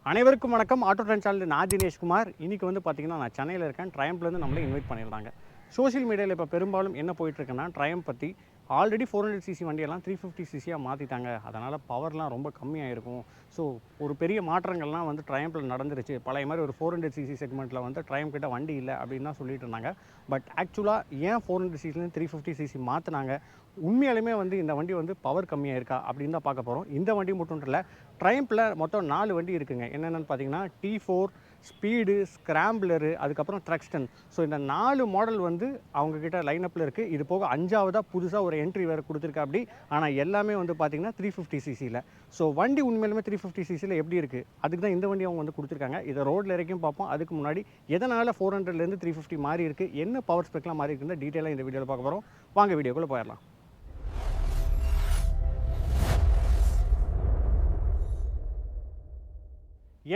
அனைவருக்கும் வணக்கம். Auto trend channel நான் தினேஷ்குமார். இன்றைக்கி வந்து பார்த்திங்கன்னா நான் சென்னையில் இருக்கேன். ட்ரையம்ப்லேருந்து நம்மளே இன்வைட் பண்ணியிருந்தாங்க. சோஷியல் மீடியாவில் இப்போ பெரும்பாலும் என்ன போயிட்டுருக்குன்னா, ட்ரையம்ப் பற்றி ஆல்ரெடி 400cc வண்டியெல்லாம் 350cc மாற்றிட்டாங்க. அதனால் பவர்லாம் ரொம்ப கம்மியாக இருக்கும். ஸோ ஒரு பெரிய மாற்றங்கள்லாம் வந்து ட்ரையம்பில் நடந்துருச்சு. பழைய மாதிரி ஒரு 400cc செக்மெண்ட்டில் வந்து ட்ரையம்ப் கிட்ட வண்டி இல்லை அப்படின்னு தான் சொல்லிட்டு இருந்தாங்க. பட் ஆக்சுவலாக ஏன் 400cc 350cc மாற்றினாங்க, உண்மையாலுமே வந்து இந்த வண்டி வந்து பவர் கம்மியாக இருக்கா அப்படின்னு தான் பார்க்க போகிறோம். இந்த வண்டி மட்டும் இல்லை, ட்ரையம்பில் மொத்தம் 4 வண்டி இருக்குங்க. என்னென்னு பார்த்தீங்கன்னா T4, ஸ்பீடு, ஸ்க்ராம்பிளரு, அதுக்கப்புறம் த்ரக்ஸ்டன். ஸோ இந்த 4 மாடல் வந்து அவங்கக்கிட்ட லைனப்பில் இருக்குது. இது போக 5ஆவதாக புதுசாக ஒரு என்ட்ரி வேறு கொடுத்துருக்கா அப்படி. ஆனால் எல்லாமே வந்து பார்த்திங்கன்னா 350cc. ஸோ வண்டி உண்மையிலுமே 350cc எப்படி இருக்குது, அதுக்கு தான் இந்த வண்டி அவங்க வந்து கொடுத்துருக்காங்க. இதை ரோட்டில் வரைக்கும் பார்ப்போம். அதுக்கு முன்னாடி எதனால் 400லேருந்து 350 மாறி இருக்குது, என்ன பவர் ஸ்பெக்லாம் மாறி இருக்குன்னு டீட்டெயிலாக இந்த வீடியோவில் பார்க்க போகிறோம். வாங்க வீடியோக்குள்ளே போயிடலாம்.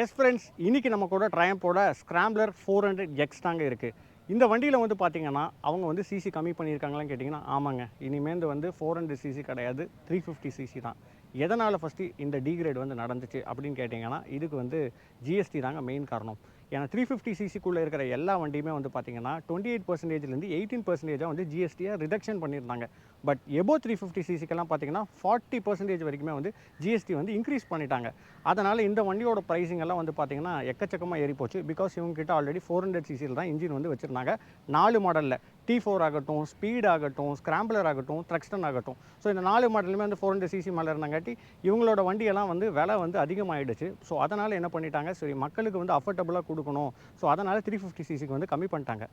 எஸ் ஃப்ரெண்ட்ஸ், இன்றைக்கி நம்ம கூட ட்ரையம்போட ஸ்க்ராம்பிளர் 400X தாங்க இருக்குது. இந்த வண்டியில் வந்து பார்த்திங்கன்னா அவங்க வந்து சிசி கம்மி பண்ணியிருக்காங்களான்னு கேட்டிங்கன்னா ஆமாங்க. இனிமேல் வந்து 400cc கிடையாது, 350cc தான். எதனால் ஃபஸ்ட்டு இந்த டிகிரேட் வந்து நடந்துச்சு அப்படின்னு கேட்டிங்கன்னா, இதுக்கு வந்து ஜிஎஸ்டி தாங்க மெயின் காரணம். ஏன்னா 350cc இருக்கிற எல்லா வண்டியுமே வந்து பார்த்திங்கன்னா 28%லேருந்து 18% வந்து ஜிஎஸ்டியை ரிடக்ஷன் பண்ணியிருந்தாங்க. பட் எபோ 350cc பார்த்திங்கன்னா 40% வரைக்குமே வந்து ஜிஎஸ்டி வந்து இன்க்ரீஸ் பண்ணிட்டாங்க. அதனால் இந்த வண்டியோட ப்ரைஸிங் எல்லாம் வந்து பார்த்திங்கன்னா எக்கச்சக்கமாக ஏறி போச்சு. பிகாஸ் இவங்ககிட்ட ஆல்ரெடி 400cc தான் இன்ஜின் வந்து வச்சுருந்தாங்க. 4 மாடலில் T4 ஆகட்டும், ஸ்பீட் ஆகட்டும், ஸ்க்ராம்பிளர் ஆகட்டும், த்ரக்ஸ்டன் ஆகட்டும். ஸோ இந்த 4 மாடலுமே வந்து 400cc மேலே இருந்தாங்காட்டி இவங்களோட வண்டியெல்லாம் வந்து விலை வந்து அதிகமாகிடுச்சு. ஸோ அதனால் என்ன பண்ணிட்டாங்க, சரி மக்களுக்கு வந்து அஃபர்டபுளாக கொடுக்கணும். ஸோ அதனால் 350cc வந்து கம்மி பண்ணிட்டாங்க.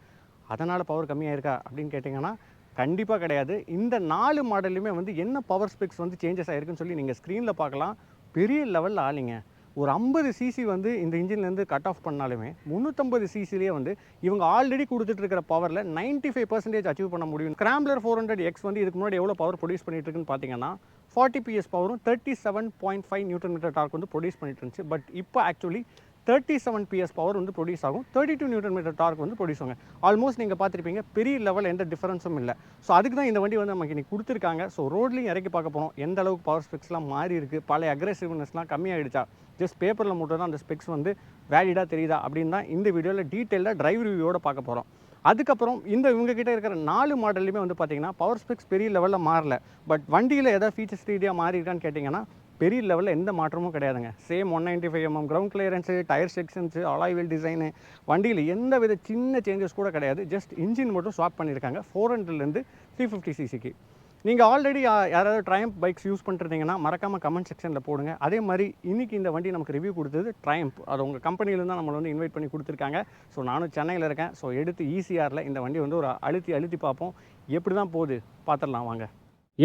அதனால் பவர் கம்மியாக இருக்கா அப்படின்னு கேட்டிங்கன்னா கண்டிப்பாக கிடையாது. இந்த 4 மாடலுமே வந்து என்ன பவர் ஸ்பெக்ஸ் வந்து சேஞ்சஸ் ஆகிருக்குன்னு சொல்லி நீங்கள் ஸ்க்ரீனில் பார்க்கலாம். பெரிய லெவலில் ஆளிங்க. ஒரு 50cc வந்து இந்த இன்ஜின்லேருந்து கட் ஆஃப் பண்ணாலுமே 350cc வந்து இவங்க ஆல்ரெடி கொடுத்துட்ருக்கிற பவரில் 95% அச்சீவ் பண்ண முடியும். ஸ்க்ராம்பிளர் 400X வந்து இதுக்கு முன்னாடி எவ்வளோ பவர் ப்ரொடியூஸ் பண்ணிட்டு இருக்குன்னு பார்த்தீங்கன்னா 40 PS பவரும் 37.5 Nm டார்க் வந்து ப்ரொடியூஸ் பண்ணிட்டு இருந்துச்சு. பட் இப்போ ஆக்சுவலி 37 PS பவர் வந்து ப்ரொடியூஸ் ஆகும், 32 Nm டார்க் வந்து ப்ரொடியூஸ் ஆகும். ஆல்மோஸ்ட் நீங்கள் பார்த்துருப்பீங்க, பெரிய லெவல் எந்த டிஃபரன்ஸும் இல்லை. ஸோ அதுக்கு தான் இந்த வண்டி வந்து நமக்கு இன்றைக்கி கொடுத்துருக்காங்க. ஸோ ரோட்லேயும் இறக்கி பார்க்க போகிறோம், எந்த அளவுக்கு பவர் ஸ்பெக்ஸ்லாம் மாறி இருக்குது, பழைய அக்ரெசிவ்னஸ்லாம் கம்மியாகிடுச்சா, ஜஸ்ட் பேப்பரில் மட்டும் தான் அந்த ஸ்பெக்ஸ் வந்து வேலிடாக தெரியுதா அப்படின்னு தான் இந்த வீடியோவில் டீட்டெயிலாக டிரைவ் ரிவ்யூவோட பார்க்க போகிறோம். அதுக்கப்புறம் இவங்ககிட்ட இருக்கிற 4 மாடல்லையுமே வந்து பார்த்திங்கன்னா பவர் ஸ்பெக்ஸ் பெரிய லெவலில் மாறல. பட் வண்டியில் எதாவது ஃபீச்சர்ஸ் ரீதியாக மாறி இருக்கான்னு கேட்டிங்கன்னா பெரிய லெவலில் எந்த மாற்றமும் கிடையாதுங்க. Same 195mm ground clearance, tyre sections, alloy wheel design, வண்டியில் எந்த வித சின்ன சேஞ்சஸ் கூட கிடையாது. ஜஸ்ட் இன்ஜின் மட்டும் ஸ்வாப் பண்ணியிருக்காங்க 400லேருந்து 350cc. நீங்கள் ஆல்ரெடி யாராவது ட்ரையம்ப் பைக்ஸ் யூஸ் பண்ணிருந்தீங்கன்னா மறக்காமல் கமெண்ட் செக்ஷனில் போடுங்க. அதே மாதிரி இன்றைக்கி இந்த வண்டி நமக்கு ரிவ்யூ கொடுத்தது ட்ரையம்ப். அது உங்கள் கம்பெனியிலேருந்து தான் நம்மளை வந்து இன்வைட் பண்ணி கொடுத்துருக்காங்க. ஸோ நானும் சென்னையில் இருக்கேன். ஸோ எடுத்து ஈசிஆரில் இந்த வண்டி வந்து ஒரு அழுத்தி பார்ப்போம், எப்படி தான் போகுது பார்த்துடலாம் வாங்க.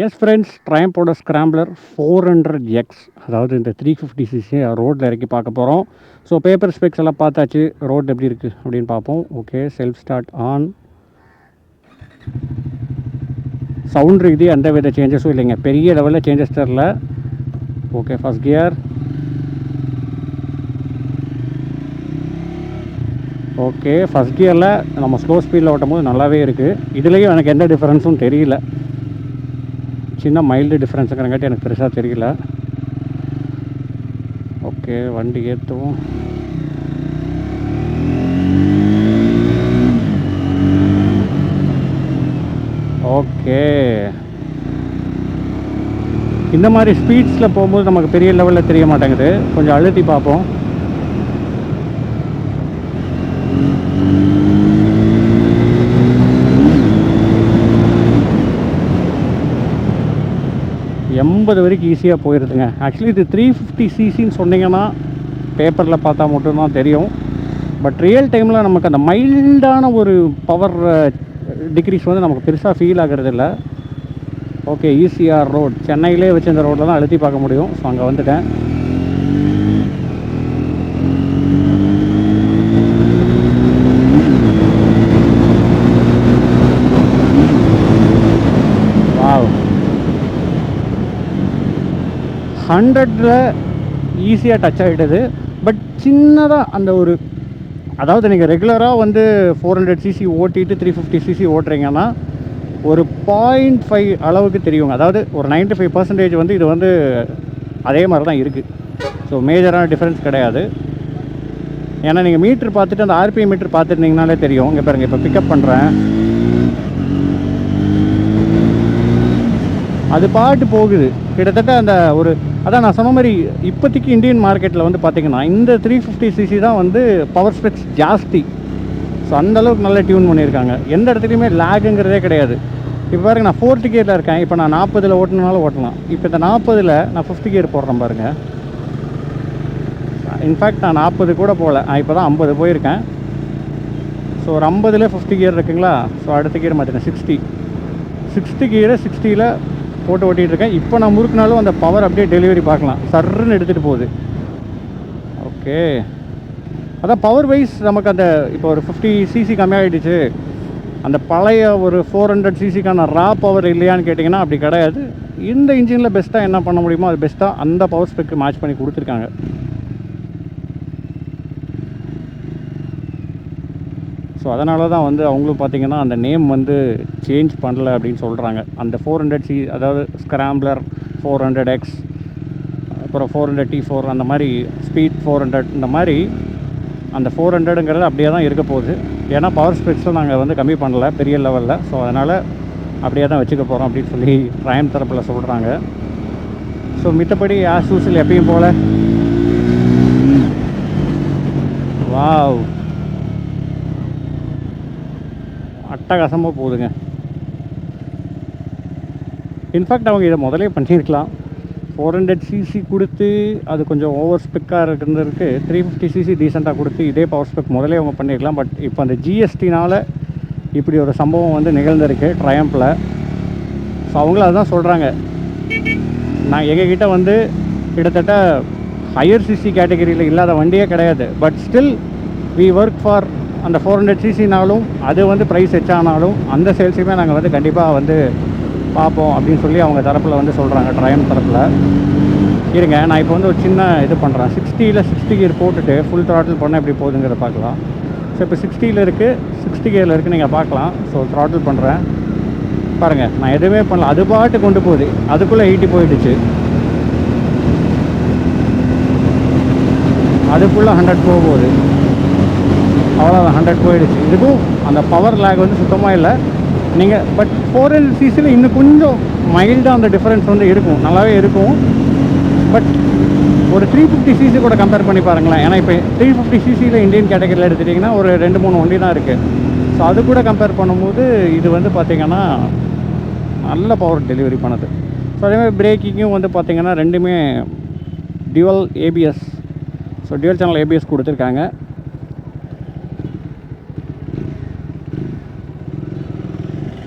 எஸ் ஃப்ரெண்ட்ஸ், ட்ரையம்போட ஸ்க்ராம்பிளர் 400X, அதாவது இந்த 350cc ரோட்டில் இறக்கி பார்க்க போகிறோம். ஸோ பேப்பர் ஸ்பெக்ஸ் எல்லாம் பார்த்தாச்சு, ரோட் எப்படி இருக்குது அப்படின்னு பார்ப்போம். Okay, self start on. Sound ரீதி எந்த வித சேஞ்சஸும் இல்லைங்க, பெரிய லெவலில் சேஞ்சஸ் தெரில. Okay, first gear. Okay, first கியரில் நம்ம ஸ்லோ ஸ்பீடில் ஓட்டும் போது நல்லாவே இருக்குது. இதுலேயும் எனக்கு எந்த டிஃப்ரென்ஸும் தெரியல, சின்ன மைல்டு டிஃப்ரென்ஸுங்கிறங்காட்டி எனக்கு பெருசாக தெரியல. ஓகே, வண்டி ஏற்றுவோம். ஓகே, இந்த மாதிரி ஸ்பீட்ஸில் போகும்போது நமக்கு பெரிய லெவலில் தெரிய மாட்டேங்குது. கொஞ்சம் அழுத்தி பார்ப்போம். எண்பது வரைக்கும் ஈஸியாக போயிடுதுங்க. ஆக்சுவலி இது 350cc சொன்னீங்கன்னா பேப்பரில் பார்த்தா மட்டும்தான் தெரியும். பட் ரியல் டைமில் நமக்கு அந்த மைல்டான ஒரு பவர் டிக்ரீஸ் வந்து நமக்கு பெருசாக ஃபீல் ஆகிறது இல்லை. ஓகே, ஈசிஆர் ரோட், சென்னையிலே வச்சு இந்த ரோட்டில் தான் அழுத்தி பார்க்க முடியும். ஸோ அங்கே வந்துட்டேன். வாவ், 100ல் ஈஸியாக டச் ஆகிடுது. பட் சின்னதாக அந்த ஒரு, அதாவது நீங்கள் ரெகுலராக வந்து 400cc ஓட்டிட்டு 350cc ஓட்டுறீங்கன்னா ஒரு 0.5 அளவுக்கு தெரியுங்க. அதாவது ஒரு 95% வந்து இது வந்து அதே மாதிரி தான் இருக்குது. ஸோ மேஜரான டிஃப்ரென்ஸ் கிடையாது. ஏன்னா நீங்கள் மீட்ரு பார்த்துட்டு அந்த ஆர்பிஎம் மீட்ரு பார்த்துருந்தீங்கனாலே தெரியும். இங்கே பாருங்கள், இப்போ பிக்கப் பண்ணுறேன், அது பாட்டு போகுது கிட்டத்தட்ட. அந்த ஒரு அதான் நான் சொன்ன மாதிரி இப்போதைக்கு இந்தியன் மார்க்கெட்டில் வந்து பார்த்திங்கன்னா இந்த 350cc தான் வந்து பவர் ஸ்பெக்ஸ் ஜாஸ்தி. ஸோ அந்தளவுக்கு நல்லா டியூன் பண்ணியிருக்காங்க. எந்த இடத்துலையுமே லேகுங்கிறதே கிடையாது. இப்போ பாருங்கள், நான் 4th கியரில் இருக்கேன். இப்போ நான் 40 ஓட்டினாலும் ஓட்டலாம். இப்போ இந்த 40 நான் 5th கியர் போடுறேன் பாருங்கள். இன்ஃபேக்ட் நான் 40 கூட போகல, நான் இப்போ தான் 50 போயிருக்கேன். ஸோ ஒரு 50ல் 5th கியர் இருக்குங்களா. ஸோ அடுத்த கியர் மாற்றினேன் 6th கியரை 60ல் போட்டு ஓட்டிகிட்ருக்கேன். இப்போ நான் முறுக்குனாலும் அந்த பவர் அப்படியே டெலிவரி பார்க்கலாம், சர்ன்னு எடுத்துகிட்டு போகுது. ஓகே, அதான் பவர் வைஸ் நமக்கு அந்த இப்போ ஒரு 50cc கம்மியாகிடுச்சு, அந்த பழைய ஒரு 400ccக்கான ரா பவர் இல்லையான்னு கேட்டிங்கன்னா அப்படி கிடையாது. இந்த இன்ஜினில் பெஸ்ட்டாக என்ன பண்ண முடியுமோ அது பெஸ்ட்டாக அந்த பவர் ஸ்பெக்கு மேட்ச் பண்ணி கொடுத்துருக்காங்க. ஸோ அதனால தான் வந்து அவங்களும் பார்த்திங்கன்னா அந்த நேம் வந்து சேஞ்ச் பண்ணல அப்படின்னு சொல்கிறாங்க. அந்த 400c, அதாவது ஸ்க்ராம்ப்ளர் 400X, அப்புறம் 400T4, அந்த மாதிரி ஸ்பீட் 400, இந்த மாதிரி அந்த 400ங்கிறது அப்படியே தான் இருக்க போகுது. ஏன்னா பவர் ஸ்பெக்ஸும் நாங்கள் வந்து கம்மி பண்ணல பெரிய லெவலில். ஸோ அதனால் அப்படியே தான் வச்சுக்க போகிறோம் அப்படின்னு சொல்லி ட்ரையம் தரப்பில் சொல்கிறாங்க. ஸோ மித்தபடி ஆஸ் யூசுவல் எப்பயும் போல் வாவ் அட்டகாசமாக போகுதுங்க. இன்ஃபேக்ட் அவங்க இதை முதலே பண்ணியிருக்கலாம். 400cc கொடுத்து அது கொஞ்சம் ஓவர் ஸ்பெக்காக இருக்கிறதுக்கு 350cc டீசெண்டாக கொடுத்து இதே பவர் ஸ்பெக் முதலே அவங்க பண்ணியிருக்கலாம். பட் இப்போ அந்த ஜிஎஸ்டினால் இப்படி ஒரு சம்பவம் வந்து நிகழ்ந்திருக்கு ட்ரையம்பில். ஸோ அவங்களும் அதுதான் சொல்கிறாங்க, நான் எங்ககிட்ட வந்து கிட்டத்தட்ட ஹையர் சிசி கேட்டகரியில் இல்லாத வண்டியே கிடையாது, but still we work for அந்த 400cc-னாலும் அது வந்து ப்ரைஸ் எச்சானாலும் அந்த சேல்ஸுமே நாங்கள் வந்து கண்டிப்பாக வந்து பார்ப்போம் அப்படின்னு சொல்லி அவங்க தரப்பில் வந்து சொல்கிறாங்க, ட்ரையம் தரப்பில். இருங்க, நான் இப்போ வந்து ஒரு சின்ன இது பண்ணுறேன். 60ல் 60 கியர் போட்டுட்டு ஃபுல் த்ராட்டில் பண்ணால் எப்படி போகுதுங்கிறத பார்க்கலாம். ஸோ இப்போ 60ல் இருக்குது, 60 கியரில் இருக்குது, நீங்கள் பார்க்கலாம். ஸோ த்ராட்டில் பண்ணுறேன் பாருங்கள், நான் எதுவுமே பண்ணல, அது பாட்டு கொண்டு போகுது. அதுக்குள்ளே 80 போயிடுச்சு, அதுக்குள்ளே 100 போகுது, அவ்வளோதான் 100 போயிடுச்சு. இதுக்கும் அந்த பவர் லேக் வந்து சுத்தமாக இல்லை. நீங்கள் பட் 400cc இன்னும் கொஞ்சம் மைல்டாக அந்த டிஃப்ரென்ஸ் வந்து இருக்கும், நல்லாவே இருக்கும். பட் ஒரு 350cc கூட கம்பேர் பண்ணி பாருங்களேன். ஏன்னா இப்போ 350cc இந்தியன் கேட்டகரியில் எடுத்துட்டிங்கன்னா ஒரு 2-3 வண்டி தான் இருக்குது. ஸோ அது கூட கம்பேர் பண்ணும்போது இது வந்து பார்த்திங்கன்னா நல்ல பவர் டெலிவரி பண்ணுது. ஸோ அதேமாதிரி பிரேக்கிங்கும் வந்து பார்த்திங்கன்னா ரெண்டுமே dual ABS, so dual channel ABS கொடுத்துருக்காங்க.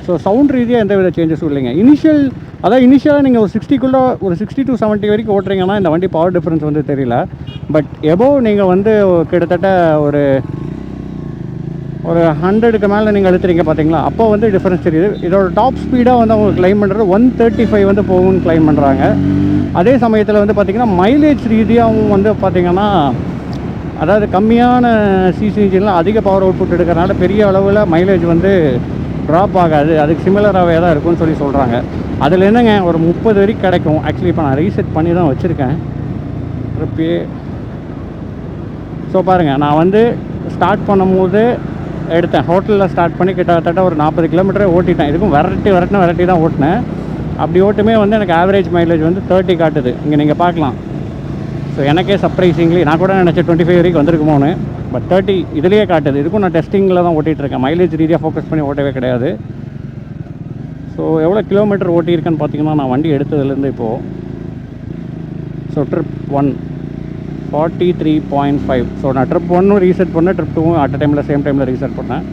ஸோ சவுண்ட் ரீதியாக எந்த வித சேஞ்சஸும் இல்லைங்க. இனிஷியலாக நீங்கள் ஒரு 60க்குள்ளே ஒரு 60 to 70 வரைக்கும் ஓட்டுறீங்கன்னா இந்த வண்டி பவர் டிஃப்ரென்ஸ் வந்து தெரியல. பட் எபோவ் நீங்கள் வந்து கிட்டத்தட்ட ஒரு 100க்கு மேலே நீங்கள் எழுத்துறீங்க பார்த்தீங்களா, அப்போ வந்து டிஃப்ரென்ஸ் தெரியுது. இதோட டாப் ஸ்பீடாக வந்து அவங்க கிளைம் பண்ணுறது 135 வந்து போகும்னு கிளைம் பண்ணுறாங்க. அதே சமயத்தில் வந்து பார்த்திங்கன்னா மைலேஜ் ரீதியாகவும் வந்து பார்த்திங்கன்னா, அதாவது கம்மியான சிசி இன்ஜினில் அதிக பவர் அவுட்புட் எடுக்கிறனால பெரிய அளவில் மைலேஜ் வந்து ட்ராப் ஆகாது, அதுக்கு சிமிலராகவே தான் இருக்கும்னு சொல்லி சொல்கிறாங்க. அதில் என்னங்க ஒரு 30 வரைக்கும் கிடைக்கும். ஆக்சுவலி இப்போ நான் ரீசெட் பண்ணி தான் வச்சுருக்கேன் ட்ரிப்பே. ஸோ பாருங்கள், நான் வந்து ஸ்டார்ட் பண்ணும்போது எடுத்தேன், ஹோட்டலில் ஸ்டார்ட் பண்ணி கிட்டத்தட்ட ஒரு 40 கிலோமீட்டரே ஓட்டிட்டேன். இதுக்கும் விரட்டி தான் ஓட்டினேன். அப்படி ஓட்டுமே வந்து எனக்கு ஆவரேஜ் மைலேஜ் வந்து 30 காட்டுது. இங்கே நீங்கள் பார்க்கலாம். ஸோ எனக்கே சர்ப்ரைசிங்லி, நான் கூட நினச்சேன் 25 வரைக்கும் வந்திருக்குமோன்னு, பட் 30 இதுலேயே காட்டுது. இதுக்கும் நான் டெஸ்டிங்கில் தான் ஓட்டிகிட்ருக்கேன், மைலேஜ் ரீதியாக ஃபோக்கஸ் பண்ணி ஓட்டவே கிடையாது. ஸோ எவ்வளோ கிலோமீட்டர் ஓட்டியிருக்கேன்னு பார்த்தீங்கன்னா, நான் வண்டி எடுத்ததுலேருந்து இப்போது, ஸோ ட்ரிப் 1 43.5. ஸோ நான் ட்ரிப் 1 ரீசெட் பண்ணேன், ட்ரிப் 2 அட் டைமில் சேம் டைமில் ரீசெட் பண்ணேன்.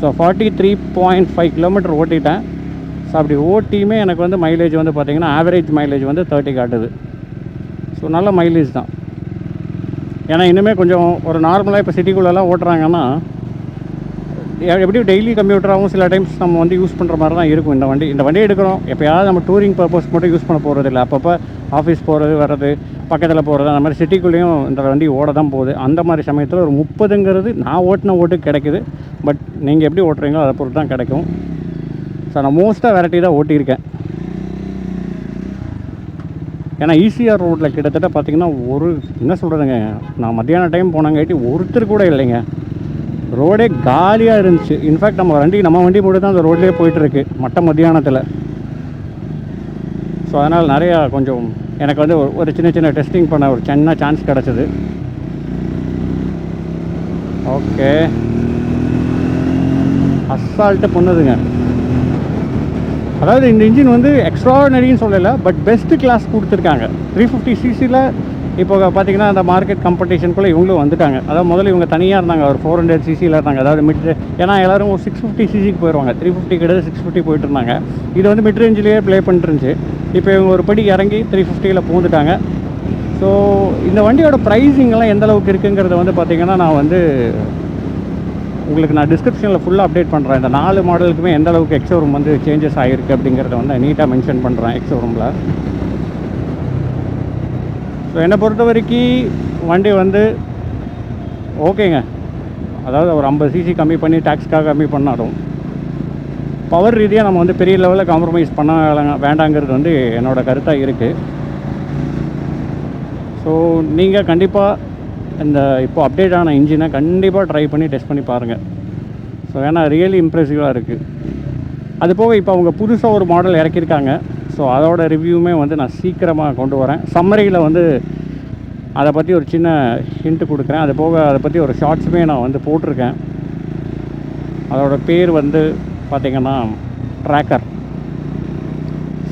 ஸோ 43.5 கிலோமீட்டர் ஓட்டிட்டேன். ஸோ அப்படி ஓட்டியுமே எனக்கு வந்து மைலேஜ் வந்து பார்த்திங்கன்னா ஆவரேஜ் மைலேஜ் வந்து 30 காட்டுது. ஸோ நல்ல மைலேஜ் தான். ஏன்னா இன்னுமே கொஞ்சம் ஒரு நார்மலாக இப்போ சிட்டிக்குள்ளெல்லாம் ஓட்டுறாங்கன்னா எப்படியும் டெய்லி கம்ப்யூட்டராகவும் சில டைம்ஸ் நம்ம வந்து யூஸ் பண்ணுற மாதிரி தான் இருக்கும். இந்த வண்டி எடுக்கிறோம், எப்போயாவது நம்ம டூரிங் பர்பஸ் மட்டும் யூஸ் பண்ண போகிறது இல்லை. அப்பப்போ ஆஃபீஸ் போகிறது வர்றது, பக்கத்தில் போகிறது, அந்த மாதிரி சிட்டிக்குள்ளேயும் இந்த வண்டி ஓட தான் போகுது. அந்த மாதிரி சமயத்தில் ஒரு 30ங்கிறது நான் ஓட்டின ஓட்டுக்கு கிடைக்குது. பட் நீங்கள் எப்படி ஓட்டுறீங்களோ அதை பொறுத்து தான் கிடைக்கும். ஸோ நான் மோஸ்ட்டாக வெரைட்டி தான் ஓட்டியிருக்கேன். ஏன்னா ஈசிஆர் ரோட்டில் கிட்டத்தட்ட பார்த்திங்கன்னா ஒரு என்ன சொல்கிறதுங்க, நான் மத்தியான டைம் போனாங்காட்டி ஒருத்தர் கூட இல்லைங்க. ரோடே காலியாக இருந்துச்சு. இன்ஃபேக்ட் நம்ம வண்டி மட்டும் தான் அந்த ரோட்லேயே போயிட்டுருக்கு மத்தியானத்தில். ஸோ அதனால் நிறையா கொஞ்சம் எனக்கு வந்து ஒரு சின்ன டெஸ்டிங் பண்ண ஒரு சின்ன சான்ஸ் கிடச்சிது. ஓகே, அசால்ட்டு பண்ணுதுங்க. அதாவது இந்த இன்ஜின் வந்து எக்ஸ்ட்ரானரின்னு சொல்லலை, பட் பெஸ்ட்டு கிளாஸ் கொடுத்துருக்காங்க. 350cc இப்போ பார்த்தீங்கன்னா அந்த மார்க்கெட் காம்படிஷனுக்குள்ளே இவங்களும் வந்துட்டாங்க. அதாவது முதல்ல இவங்க தனியாக இருந்தாங்க, ஒரு 400cc இருந்தாங்க. அதாவது ஏன்னா எல்லோரும் ஒரு 650cc போயிடுவாங்க, 350 கிடையாது 650 போயிட்டு இருந்தாங்க. இது வந்து மிட் ரேஞ்சிலேயே ப்ளே பண்ணிட்டு இருந்துச்சு. இப்போ இவங்க ஒரு படி இறங்கி 350ல் பூந்துட்டாங்க. ஸோ இந்த வண்டியோட ப்ரைஸிங்கெல்லாம் எந்த அளவுக்கு இருக்குங்கிறத வந்து பார்த்திங்கன்னா நான் வந்து உங்களுக்கு நான் டிஸ்கிரிப்ஷனில் ஃபுல்லாக அப்டேட் பண்ணுறேன். இந்த 4 மாடலுக்குமே எந்த அளவுக்கு எக்ஸோரூம் வந்து சேஞ்சஸ் ஆகிருக்கு அப்படிங்கிறத வந்து நீட்டாக மென்ஷன் பண்ணுறேன் எக்ஸோரூமில். ஸோ என்னை பொறுத்த வரைக்கும் வண்டி வந்து ஓகேங்க. அதாவது ஒரு 50cc கம்மி பண்ணி டேக்ஸ்க்காக கம்மி பண்ணாலும் பவர் ரீதியாக நம்ம வந்து பெரிய லெவலில் காம்ப்ரமைஸ் பண்ண வேண்டாங்கிறது வந்து என்னோடய கருத்தாக இருக்குது. ஸோ நீங்கள் கண்டிப்பாக இந்த இப்போ அப்டேட் ஆன இன்ஜினை கண்டிப்பாக ட்ரை பண்ணி டெஸ்ட் பண்ணி பாருங்கள். ஸோ ஏன்னா ரியலி இம்ப்ரெசிவாக இருக்குது. அது போக இப்போ அவங்க புதுசாக ஒரு மாடல் இறக்கியிருக்காங்க. ஸோ அதோட ரிவ்யூவுமே வந்து நான் சீக்கிரமாக கொண்டு வரேன். சம்மரியில் வந்து அதை பற்றி ஒரு சின்ன ஹிண்ட்டு கொடுக்குறேன். அது போக அதை பற்றி ஒரு ஷார்ட்ஸுமே நான் வந்து போட்டிருக்கேன். அதோட பேர் வந்து பார்த்திங்கன்னா tracker.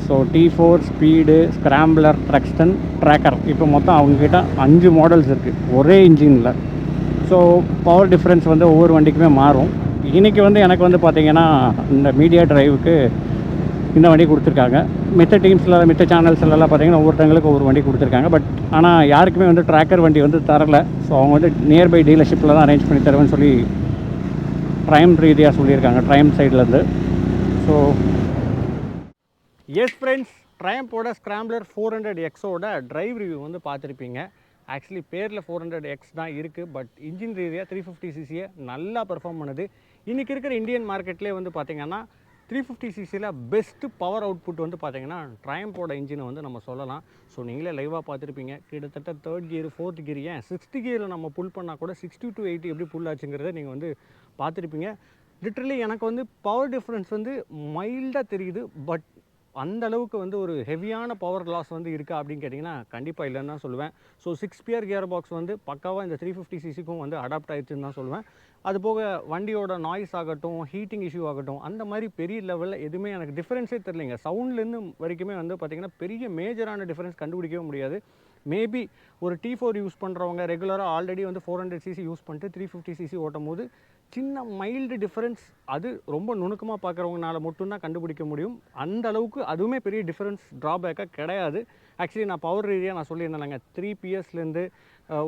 So T4 speed, scrambler, Thruxton, tracker. இப்போ மொத்தம் அவங்கக்கிட்ட 5 மாடல்ஸ் இருக்குது ஒரே இன்ஜினில். ஸோ பவர் டிஃப்ரென்ஸ் வந்து ஒவ்வொரு வண்டிக்குமே மாறும். இன்றைக்கி வந்து எனக்கு வந்து பார்த்திங்கன்னா இந்த மீடியா டிரைவுக்கு இந்த வண்டி கொடுத்துருக்காங்க. மித்த சேனல்ஸ்லாம் பார்த்திங்கன்னா ஒவ்வொருத்தவங்களுக்கு ஒவ்வொரு வண்டி கொடுத்துருக்காங்க. பட் ஆனால் யாருக்குமே வந்து ட்ராக்கர் வண்டி வந்து தரலை. ஸோ அவங்க வந்து நியர்பை டீலர்ஷிப்பில் தான் அரேஞ்ச் பண்ணி தருவேன்னு சொல்லி ட்ரைம் ரீதியாக சொல்லியிருக்காங்க, ட்ரைம் சைட்லேருந்து. ஸோ எஸ் ஃப்ரெண்ட்ஸ், ட்ரையம்போட ஸ்க்ராம்பிளர் 400Xோட ட்ரைவ் ரிவ்யூ வந்து பார்த்துருப்பீங்க. ஆக்சுவலி பேரில் 400X தான் இருக்குது, பட் இன்ஜின் ரீதியாக 350cc நல்லா பெர்ஃபார்ம் பண்ணுது. இன்றைக்கி இருக்கிற இந்தியன் மார்க்கெட்லேயே வந்து பார்த்திங்கன்னா 350cc பெஸ்ட்டு பவர் அவுட்புட் வந்து பார்த்திங்கன்னா ட்ரையம்போட இன்ஜினை வந்து நம்ம சொல்லலாம். ஸோ நீங்களே லைவாக பார்த்துருப்பீங்க. கிட்டத்தட்ட 3rd கியர் 4th கியர் ஏன் 6th கியரில் நம்ம புல் பண்ணால் கூட 60 to 80 எப்படி புல் ஆச்சுங்கிறத நீங்கள் வந்து பார்த்துருப்பீங்க. லிட்ரலி எனக்கு வந்து பவர் டிஃப்ரென்ஸ் வந்து மைல்டாக தெரியுது. பட் அந்த அளவுக்கு வந்து ஒரு ஹெவியான பவர் லாஸ் வந்து இருக்கா அப்படின்னு கேட்டிங்கன்னா கண்டிப்பாக இல்லைன்னு தான் சொல்லுவேன். ஸோ 6 கியர் கியர் பாக்ஸ் வந்து பக்காவாக இந்த 350cc வந்து அடாப்ட் ஆகிடுச்சுன்னு தான் சொல்லுவேன். அது போக வண்டியோட நாய்ஸ் ஆகட்டும், ஹீட்டிங் இஷ்யூ ஆகட்டும், அந்த மாதிரி பெரிய லெவலில் எதுவுமே எனக்கு டிஃப்ரென்ஸே தெரியலைங்க. சவுண்ட்லேருந்து வரைக்குமே வந்து பார்த்திங்கன்னா பெரிய மேஜரான டிஃப்ரென்ஸ் கண்டுபிடிக்கவே முடியாது. மேபி ஒரு T4 யூஸ் பண்ணுறவங்க ரெகுலராக ஆல்ரெடி வந்து 400cc யூஸ் பண்ணிட்டு 350cc ஓட்டும் போது சின்ன மைல்டு டிஃப்ரென்ஸ், அது ரொம்ப நுணுக்கமாக பார்க்குறவங்கனால மட்டும்தான் கண்டுபிடிக்க முடியும். அந்த அளவுக்கு அதுவுமே பெரிய டிஃப்ரென்ஸ் ட்ராபேக்காக கிடையாது. ஆக்சுவலி நான் பவர் ரீதியாக நான் சொல்லியிருந்தேங்க, 3 PS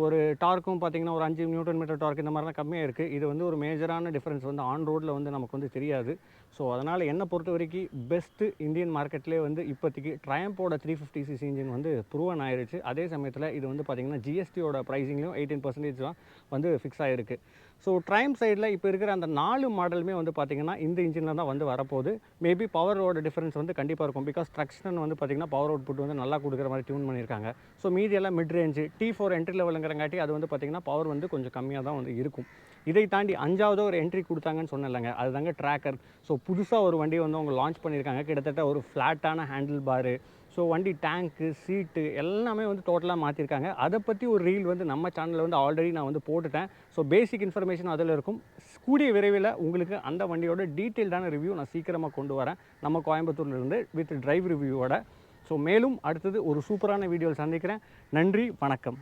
ஒரு டார்க்கும் பார்த்திங்கன்னா ஒரு 5 Nm டார்க் இந்த மாதிரிலாம் கம்மியாக இருக்குது. இது வந்து ஒரு மேஜரான டிஃப்ரென்ஸ் வந்து ஆன் ரோட்டில் வந்து நமக்கு வந்து தெரியாது. ஸோ அதனால் என்னை பொறுத்த வரைக்கும் பெஸ்ட்டு இந்தியன் மார்க்கெட்லேயே வந்து இப்போதைக்கு ட்ரையம்போட 350cc இன்ஜின் வந்து ப்ரூவன் ஆயிடுச்சு. அதே சமயத்தில் இது வந்து பார்த்திங்கன்னா ஜிஎஸ்டியோட ப்ரைஸிங்லையும் 18% தான் வந்து ஃபிக்ஸ் ஆகிருக்கு. ஸோ ட்ரைம் சைடில் இப்போ இருக்கிற அந்த 4 மாடலுமே வந்து பார்த்திங்கன்னா இந்த இன்ஜினில் தான் வந்து வரப்போகுது. மேபி பவரோட டிஃப்ரென்ஸ் வந்து கண்டிப்பாக இருக்கும். பிகாஸ் ட்ரக்ஸ்டன் வந்து பார்த்திங்கன்னா பவர் அவுட்புட் வந்து நல்லா கொடுக்குற மாதிரி டியூன் பண்ணியிருக்காங்க. ஸோ மீதியெல்லாம் மிட் ரேஞ்சு T4 என்ட்ரி லெவலுங்கிறங்காட்டி அது வந்து பார்த்திங்கன்னா பவர் வந்து கொஞ்சம் கம்மியாக தான் வந்து இருக்கும். இதை தாண்டி 5வது ஒரு என்ட்ரி கொடுத்தாங்கன்னு சொன்னேன்லங்க, அதுதாங்க ட்ராக்கர். ஸோ புதுசாக ஒரு வண்டி வந்து அவங்க லான்ச் பண்ணியிருக்காங்க. கிட்டத்தட்ட ஒரு ஃப்ளாட்டான ஹேண்டில் பாரு, ஸோ வண்டி டேங்க்கு, சீட்டு எல்லாமே வந்து டோட்டலாக மாற்றிருக்காங்க. அதை பற்றி ஒரு ரீல் வந்து நம்ம சேனலில் வந்து ஆல்ரெடி நான் வந்து போட்டுட்டேன். ஸோ பேசிக் இன்ஃபர்மேஷன் அதில் இருக்கும். கூடிய விரைவில் உங்களுக்கு அந்த வண்டியோட டீட்டெயில்டான ரிவ்யூ நான் சீக்கிரமாக கொண்டு வரேன் நம்ம கோயம்புத்தூர்லேருந்து வித் டிரைவ் ரிவ்யூவோட. ஸோ மேலும் அடுத்தது ஒரு சூப்பரான வீடியோவில் சந்திக்கிறேன். நன்றி, வணக்கம்.